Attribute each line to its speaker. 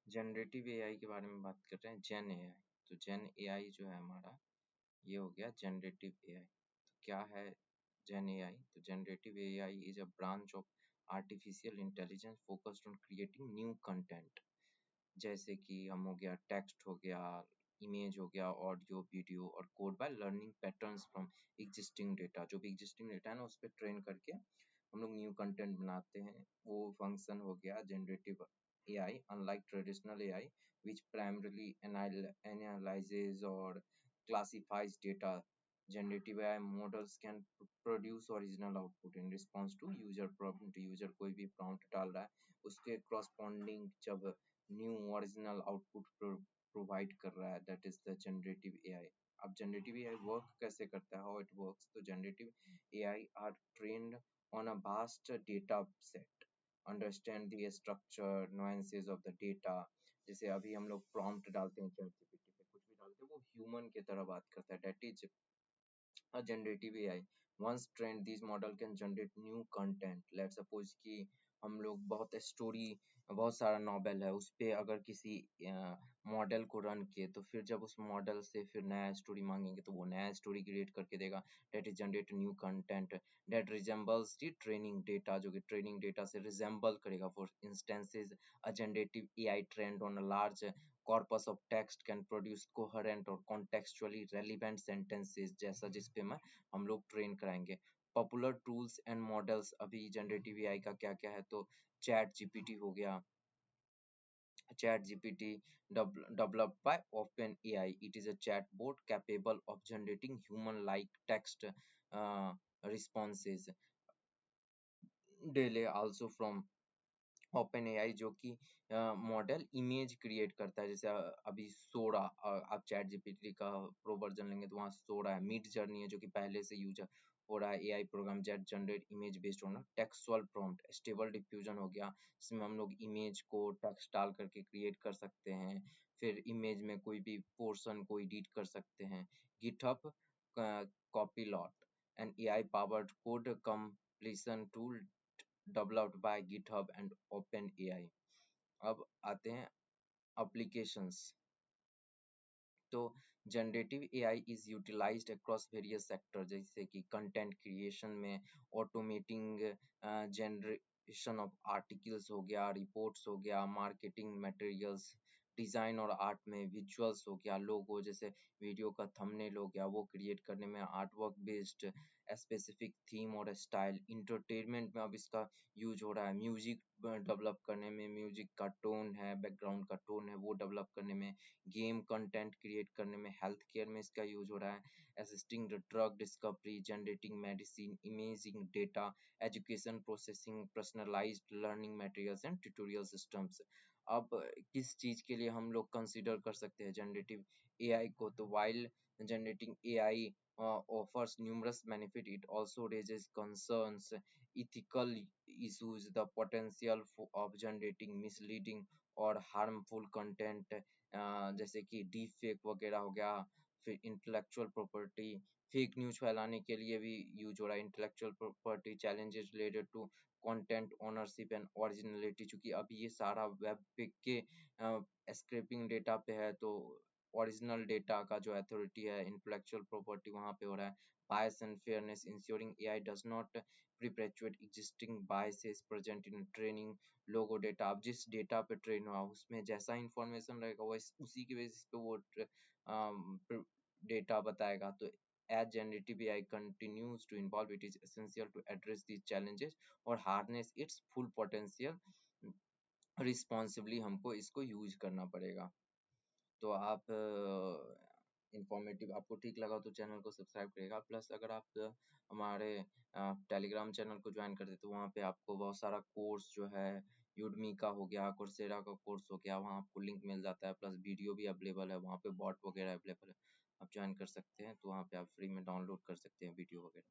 Speaker 1: Generative AI के बारे में बात कर रहे हैं, जेन एआई। तो जेन एआई जो है हमारा, ये हो गया जनरेटिव एआई। तो क्या है जेन एआई? तो generative AI is a branch of artificial intelligence focused on creating new content, जैसे कि हम हो गया टेक्स्ट हो गया, इमेज हो गया, ऑडियो, वीडियो और code by learning patterns from existing data. जो भी एग्जिस्टिंग डेटा है ना, उस पर ट्रेन करके हम लोग न्यू कंटेंट बनाते हैं। वो फंक्शन हो गया generative AI, unlike traditional AI, which primarily analyzes or classifies data. Generative AI models can produce original output in response to user prompt. User कोई भी prompt डाल रहा है, उसके corresponding जब न्यू ओरिजिनल आउटपुट प्रोवाइड कर रहा है, that is the generative AI. अब जनरेटिव एआई वर्क कैसे करता है, हाउ इट वर्क्स? तो generative AI are trained on a vast data set, understand the structure nuances of the data. जैसे अभी हम लोग प्रॉम्प्ट डालते हैं चैट जीपीटी पे, कुछ भी डालते हैं, वो ह्यूमन की तरह बात करता है, that is a generative AI. Once trained, these model can generate new content. Let's suppose कि हम लोग बहुत सारा नॉवेल है, उस पे अगर किसी मॉडल को रन किए, तो फिर जब उस मॉडल से फिर नया स्टोरी मांगेंगे, तो वो नया स्टोरी क्रिएट करके देगा। That is generate new content that resembles the training data, जो कि ट्रेनिंग डेटा से रिजेंबल करेगा। For instances, a generative AI trained on a large corpus of text can produce coherent और contextually relevant sentences, जैसा जिस पे हम लोग ट्रेन कराएंगे। पॉपुलर टूल्स एंड मॉडल्स अभी जनरेटिव एआई का क्या क्या है? तो चैट जीपीटी हो गया, Chat GPT developed by OpenAI. It is a chatbot capable of generating human-like text responses. Daily also from OpenAI, जो कि मॉडल इमेज क्रिएट करता है। जैसे अभी सोडा, आप चैट जीपीटी का प्रो वर्जन लेंगे तो वहाँ सोडा है। मिड जर्नी है, जो कि पहले से यूज हो रहा है AI programme, jet generate image based on textual prompt. Stable diffusion हो गया, इसमें हम लोग इमेज को टेक्स्ट डाल करके क्रिएट कर सकते हैं, फिर इमेज में कोई भी पोर्शन को एडिट कर सकते हैं। GitHub Copilot, an AI powered code completion tool developed by GitHub and OpenAI. अब आते हैं applications। तो generative AI is utilised across various sector, जैसे कि कंटेंट क्रिएशन में ऑटोमेटिंग जनरेशन ऑफ आर्टिकल्स हो गया, रिपोर्ट्स हो गया, मार्केटिंग मटेरियल्स, डिजाइन और आर्ट में विजुअल्स हो गया, लोगो जैसे वीडियो का थंबनेल हो गया, वो क्रिएट करने में, art work based specific theme और स्टाइल। इंटरटेनमेंट में अब इसका यूज हो रहा है, म्यूजिक डेवलप करने में, म्यूजिक का टोन है, बैकग्राउंड का टोन है, वो डेवलप करने में, गेम कंटेंट क्रिएट करने में, हेल्थ केयर में इसका यूज हो रहा है, assisting the drug discovery, generating medicine imaging data, education processing, personalised learning materials and tutorial systems. अब किस चीज के लिए हम लोग कंसीडर कर सकते हैं जनरेटिव एआई को? तो while generating AI offers numerous benefit, it also raises concerns, ethical issues, the potential of generating misleading और हार्मफुल कंटेंट, जैसे कि डीप फेक वगैरह हो गया, फिर इंटेलेक्चुअल प्रॉपर्टी, फेक न्यूज फैलाने के लिए भी यूज हो रहा है। Intellectual property challenges related to content ownership and originality, चूंकि अभी ये सारा वेब पे के स्क्रैपिंग डेटा पे है, तो ओरिजिनल डेटा का जो अथॉरिटी है, इंटेलेक्चुअल प्रॉपर्टी, वहाँ पे हो रहा है। Bias and fairness, ensuring AI does not perpetuate existing biases present in training logo data. आप जिस डेटा पे ट्रेन हुआ, उसमें जैसा इंफॉर्मेशन रहेगा, वो उसी की बेसिस पे वो डेटा बताएगा। तो as generative AI continues to evolve, it is essential to address these challenges और harness its full potential responsibly। हमको इसको यूज करना पड़ेगा। तो आप इंफॉर्मेटिव आपको ठीक लगा तो चैनल को सब्सक्राइब करिएगा। प्लस अगर आप हमारे टेलीग्राम चैनल को ज्वाइन करते तो वहाँ पे आपको बहुत सारा कोर्स जो है, यूडमी का हो गया, कोर्सेरा का कोर्स हो गया, वहाँ आपको लिंक मिल जाता है। प्लस वीडियो भी अवेलेबल है, वहाँ पे बॉट वगैरह अवेलेबल है, आप ज्वाइन कर सकते हैं। तो वहाँ पे आप फ्री में डाउनलोड कर सकते हैं वीडियो वगैरह।